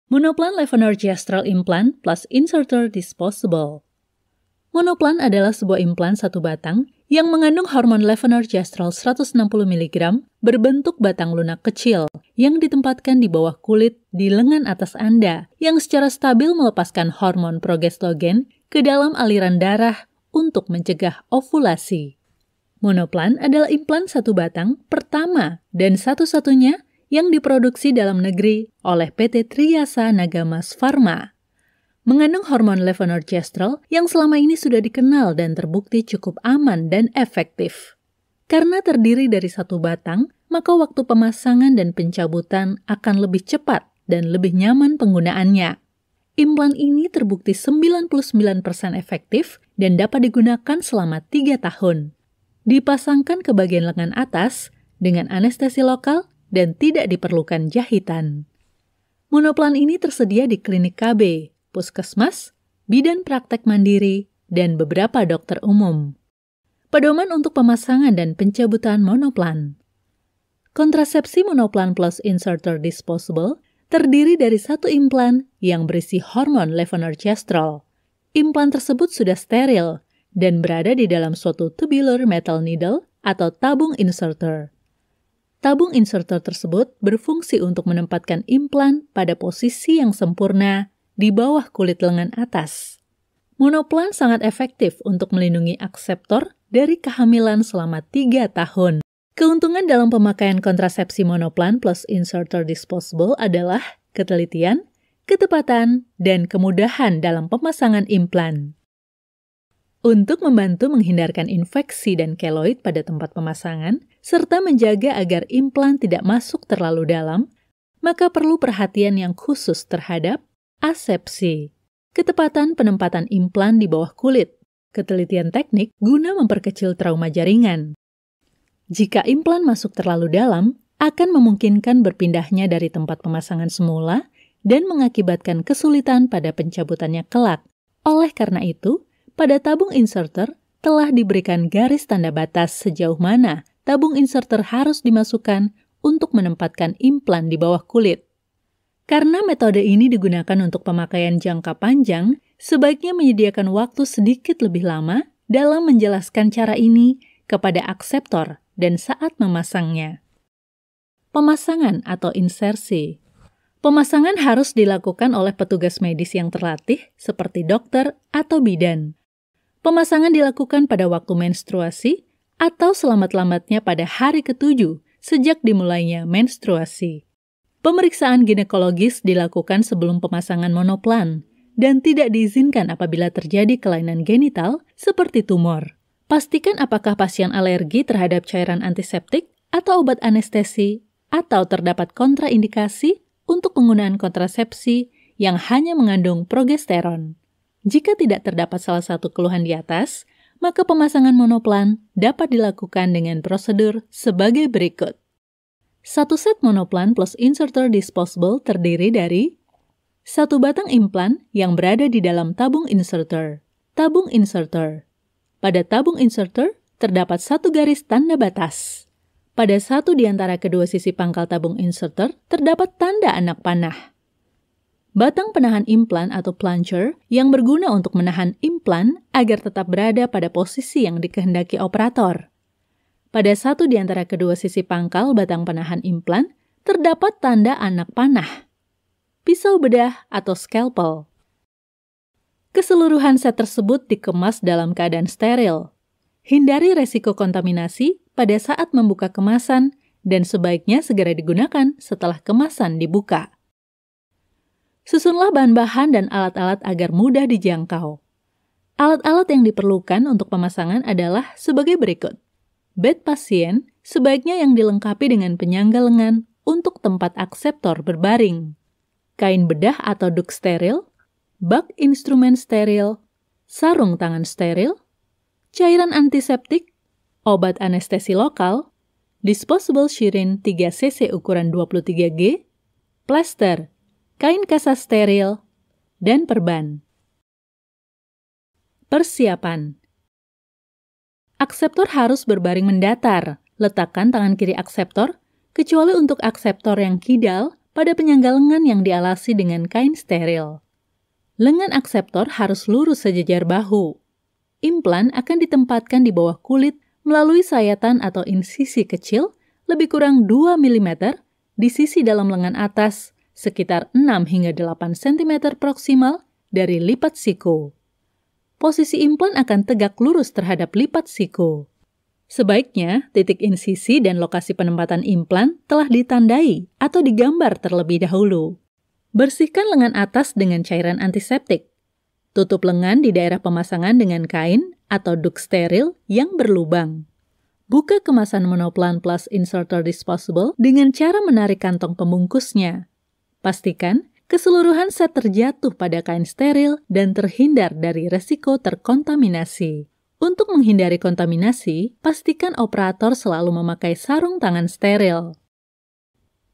Monoplan levonorgestrel implant plus inserter disposable. Monoplan adalah sebuah implan satu batang yang mengandung hormon levonorgestrel 160 mg berbentuk batang lunak kecil yang ditempatkan di bawah kulit di lengan atas Anda yang secara stabil melepaskan hormon progestagen ke dalam aliran darah untuk mencegah ovulasi. Monoplan adalah implan satu batang pertama dan satu-satunya yang diproduksi dalam negeri oleh PT Triyasa Nagamas Pharma. Mengandung hormon levonorgestrel yang selama ini sudah dikenal dan terbukti cukup aman dan efektif. Karena terdiri dari satu batang, maka waktu pemasangan dan pencabutan akan lebih cepat dan lebih nyaman penggunaannya. Implan ini terbukti 99% efektif dan dapat digunakan selama 3 tahun. Dipasangkan ke bagian lengan atas dengan anestesi lokal dan tidak diperlukan jahitan. Monoplan ini tersedia di klinik KB, puskesmas, bidan praktek mandiri, dan beberapa dokter umum. Pedoman untuk pemasangan dan pencabutan monoplan. Kontrasepsi monoplan plus inserter disposable terdiri dari satu implan yang berisi hormon levonorgestrel. Implan tersebut sudah steril dan berada di dalam suatu tubular metal needle atau tabung inserter. Tabung inserter tersebut berfungsi untuk menempatkan implan pada posisi yang sempurna di bawah kulit lengan atas. Monoplan sangat efektif untuk melindungi akseptor dari kehamilan selama 3 tahun. Keuntungan dalam pemakaian kontrasepsi monoplan plus inserter disposable adalah ketelitian, ketepatan, dan kemudahan dalam pemasangan implan. Untuk membantu menghindarkan infeksi dan keloid pada tempat pemasangan, serta menjaga agar implan tidak masuk terlalu dalam, maka perlu perhatian yang khusus terhadap asepsi, ketepatan penempatan implan di bawah kulit, ketelitian teknik guna memperkecil trauma jaringan. Jika implan masuk terlalu dalam, akan memungkinkan berpindahnya dari tempat pemasangan semula dan mengakibatkan kesulitan pada pencabutannya kelak. Oleh karena itu, pada tabung inserter telah diberikan garis tanda batas sejauh mana tabung inserter harus dimasukkan untuk menempatkan implan di bawah kulit. Karena metode ini digunakan untuk pemakaian jangka panjang, sebaiknya menyediakan waktu sedikit lebih lama dalam menjelaskan cara ini kepada akseptor dan saat memasangnya. Pemasangan atau insersi. Pemasangan harus dilakukan oleh petugas medis yang terlatih seperti dokter atau bidan. Pemasangan dilakukan pada waktu menstruasi atau selamat-lambatnya pada hari ke-7 sejak dimulainya menstruasi. Pemeriksaan ginekologis dilakukan sebelum pemasangan monoplan dan tidak diizinkan apabila terjadi kelainan genital seperti tumor. Pastikan apakah pasien alergi terhadap cairan antiseptik atau obat anestesi atau terdapat kontraindikasi untuk penggunaan kontrasepsi yang hanya mengandung progesteron. Jika tidak terdapat salah satu keluhan di atas, maka pemasangan monoplan dapat dilakukan dengan prosedur sebagai berikut. Satu set monoplan plus inserter disposable terdiri dari satu batang implan yang berada di dalam tabung inserter. Tabung inserter. Pada tabung inserter terdapat satu garis tanda batas. Pada satu di antara kedua sisi pangkal tabung inserter terdapat tanda anak panah. Batang penahan implan atau plunger yang berguna untuk menahan implan agar tetap berada pada posisi yang dikehendaki operator. Pada satu di antara kedua sisi pangkal batang penahan implan terdapat tanda anak panah, pisau bedah atau scalpel. Keseluruhan set tersebut dikemas dalam keadaan steril. Hindari resiko kontaminasi pada saat membuka kemasan dan sebaiknya segera digunakan setelah kemasan dibuka. Susunlah bahan-bahan dan alat-alat agar mudah dijangkau. Alat-alat yang diperlukan untuk pemasangan adalah sebagai berikut. Bed pasien sebaiknya yang dilengkapi dengan penyangga lengan untuk tempat akseptor berbaring. Kain bedah atau duk steril, bak instrumen steril, sarung tangan steril, cairan antiseptik, obat anestesi lokal, disposable syrin 3 cc ukuran 23G, plester, kain kasa steril, dan perban. Persiapan. Akseptor harus berbaring mendatar. Letakkan tangan kiri akseptor, kecuali untuk akseptor yang kidal, pada penyangga lengan yang dialasi dengan kain steril. Lengan akseptor harus lurus sejajar bahu. Implan akan ditempatkan di bawah kulit melalui sayatan atau insisi kecil lebih kurang 2 mm di sisi dalam lengan atas, sekitar 6 hingga 8 cm proksimal dari lipat siku. Posisi implan akan tegak lurus terhadap lipat siku. Sebaiknya, titik insisi dan lokasi penempatan implan telah ditandai atau digambar terlebih dahulu. Bersihkan lengan atas dengan cairan antiseptik. Tutup lengan di daerah pemasangan dengan kain atau duk steril yang berlubang. Buka kemasan Monoplan Plus Inserter Disposable dengan cara menarik kantong pembungkusnya. Pastikan keseluruhan set terjatuh pada kain steril dan terhindar dari resiko terkontaminasi. Untuk menghindari kontaminasi, pastikan operator selalu memakai sarung tangan steril.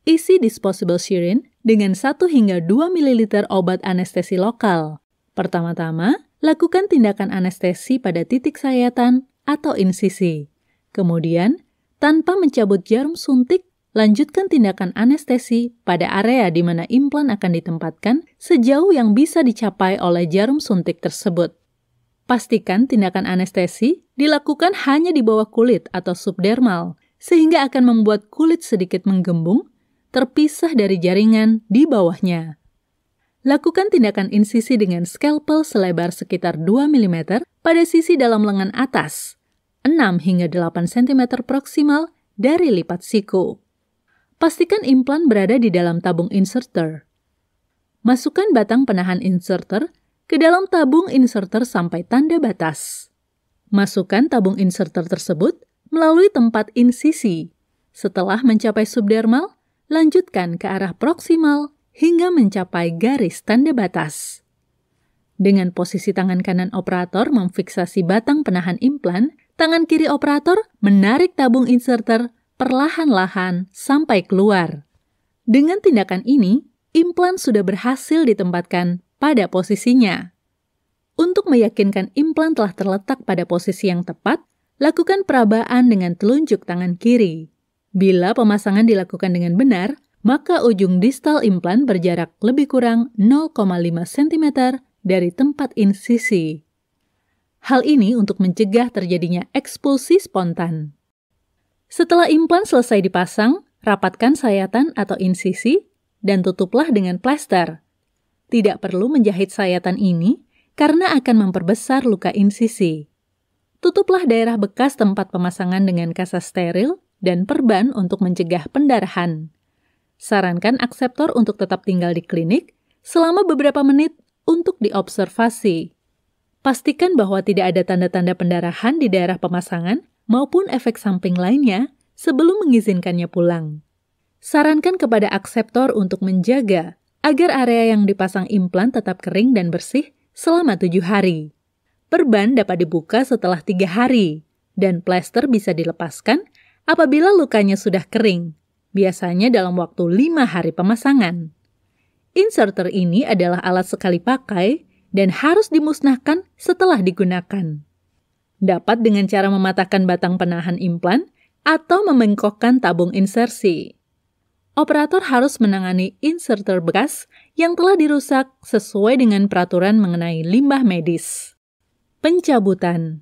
Isi disposable syringe dengan 1 hingga 2 ml obat anestesi lokal. Pertama-tama, lakukan tindakan anestesi pada titik sayatan atau insisi. Kemudian, tanpa mencabut jarum suntik, lanjutkan tindakan anestesi pada area di mana implan akan ditempatkan sejauh yang bisa dicapai oleh jarum suntik tersebut. Pastikan tindakan anestesi dilakukan hanya di bawah kulit atau subdermal, sehingga akan membuat kulit sedikit menggembung, terpisah dari jaringan di bawahnya. Lakukan tindakan insisi dengan scalpel selebar sekitar 2 mm pada sisi dalam lengan atas, 6 hingga 8 cm proksimal dari lipat siku. Pastikan implan berada di dalam tabung inserter. Masukkan batang penahan inserter ke dalam tabung inserter sampai tanda batas. Masukkan tabung inserter tersebut melalui tempat insisi. Setelah mencapai subdermal, lanjutkan ke arah proksimal hingga mencapai garis tanda batas. Dengan posisi tangan kanan operator memfiksasi batang penahan implan, tangan kiri operator menarik tabung inserter perlahan-lahan sampai keluar. Dengan tindakan ini, implan sudah berhasil ditempatkan pada posisinya. Untuk meyakinkan implan telah terletak pada posisi yang tepat, lakukan perabaan dengan telunjuk tangan kiri. Bila pemasangan dilakukan dengan benar, maka ujung distal implan berjarak lebih kurang 0,5 cm dari tempat insisi. Hal ini untuk mencegah terjadinya ekspulsi spontan. Setelah implan selesai dipasang, rapatkan sayatan atau insisi dan tutuplah dengan plester. Tidak perlu menjahit sayatan ini karena akan memperbesar luka insisi. Tutuplah daerah bekas tempat pemasangan dengan kasa steril dan perban untuk mencegah pendarahan. Sarankan akseptor untuk tetap tinggal di klinik selama beberapa menit untuk diobservasi. Pastikan bahwa tidak ada tanda-tanda pendarahan di daerah pemasangan maupun efek samping lainnya sebelum mengizinkannya pulang. Sarankan kepada akseptor untuk menjaga agar area yang dipasang implan tetap kering dan bersih selama 7 hari. Perban dapat dibuka setelah 3 hari, dan plester bisa dilepaskan apabila lukanya sudah kering, biasanya dalam waktu 5 hari pemasangan. Inserter ini adalah alat sekali pakai dan harus dimusnahkan setelah digunakan. Dapat dengan cara mematahkan batang penahan implan atau membengkokkan tabung insersi. Operator harus menangani inserter bekas yang telah dirusak sesuai dengan peraturan mengenai limbah medis. Pencabutan.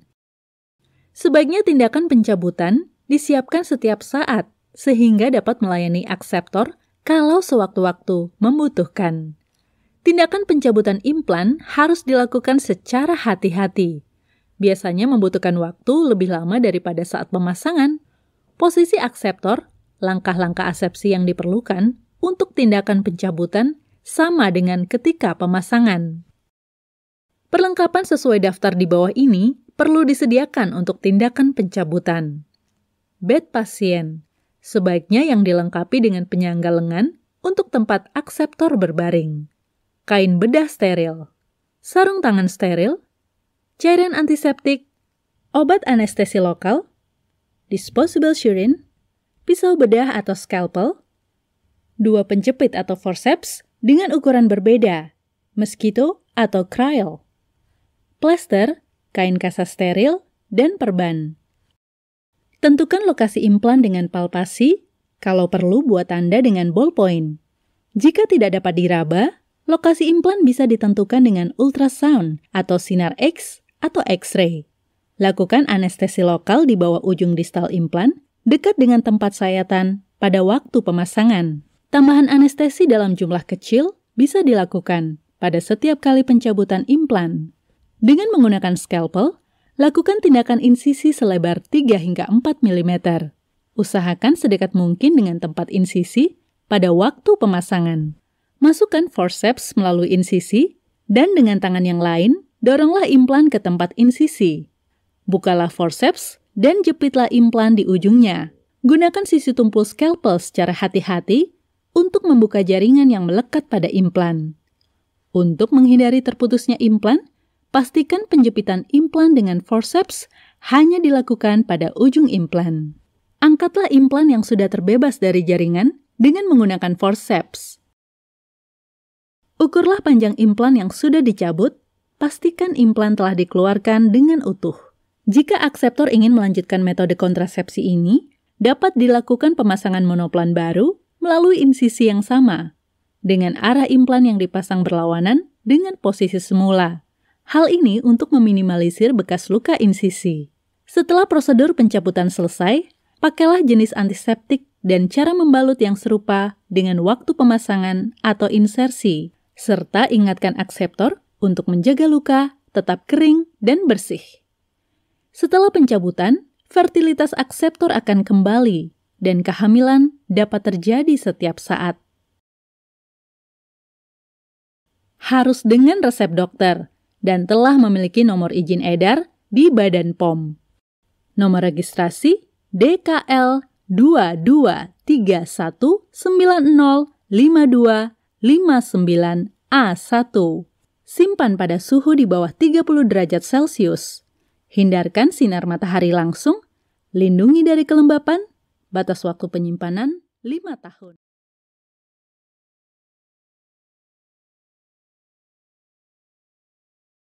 Sebaiknya tindakan pencabutan disiapkan setiap saat sehingga dapat melayani akseptor kalau sewaktu-waktu membutuhkan. Tindakan pencabutan implan harus dilakukan secara hati-hati. Biasanya membutuhkan waktu lebih lama daripada saat pemasangan. Posisi akseptor, langkah-langkah asepsi yang diperlukan untuk tindakan pencabutan sama dengan ketika pemasangan. Perlengkapan sesuai daftar di bawah ini perlu disediakan untuk tindakan pencabutan. Bed pasien, sebaiknya yang dilengkapi dengan penyangga lengan untuk tempat akseptor berbaring. Kain bedah steril, sarung tangan steril, cairan antiseptik, obat anestesi lokal, disposable syringe, pisau bedah atau scalpel, 2 penjepit atau forceps dengan ukuran berbeda, mosquito atau cryle, plester, kain kasa steril, dan perban. Tentukan lokasi implan dengan palpasi, kalau perlu buat tanda dengan ballpoint. Jika tidak dapat diraba, lokasi implan bisa ditentukan dengan ultrasound atau sinar X atau X-ray. Lakukan anestesi lokal di bawah ujung distal implan dekat dengan tempat sayatan pada waktu pemasangan. Tambahan anestesi dalam jumlah kecil bisa dilakukan pada setiap kali pencabutan implan. Dengan menggunakan scalpel, lakukan tindakan insisi selebar 3 hingga 4 mm. Usahakan sedekat mungkin dengan tempat insisi pada waktu pemasangan. Masukkan forceps melalui insisi dan dengan tangan yang lain, doronglah implan ke tempat insisi. Bukalah forceps dan jepitlah implan di ujungnya. Gunakan sisi tumpul scalpel secara hati-hati untuk membuka jaringan yang melekat pada implan. Untuk menghindari terputusnya implan, pastikan penjepitan implan dengan forceps hanya dilakukan pada ujung implan. Angkatlah implan yang sudah terbebas dari jaringan dengan menggunakan forceps. Ukurlah panjang implan yang sudah dicabut, pastikan implan telah dikeluarkan dengan utuh. Jika akseptor ingin melanjutkan metode kontrasepsi ini, dapat dilakukan pemasangan monoplan baru melalui insisi yang sama, dengan arah implan yang dipasang berlawanan dengan posisi semula. Hal ini untuk meminimalisir bekas luka insisi. Setelah prosedur pencabutan selesai, pakailah jenis antiseptik dan cara membalut yang serupa dengan waktu pemasangan atau insersi, serta ingatkan akseptor untuk menjaga luka tetap kering dan bersih. Setelah pencabutan, fertilitas akseptor akan kembali dan kehamilan dapat terjadi setiap saat. Harus dengan resep dokter dan telah memiliki nomor izin edar di Badan POM. Nomor registrasi DKL 2231905259A1. Simpan pada suhu di bawah 30 derajat Celcius. Hindarkan sinar matahari langsung. Lindungi dari kelembapan. Batas waktu penyimpanan 5 tahun.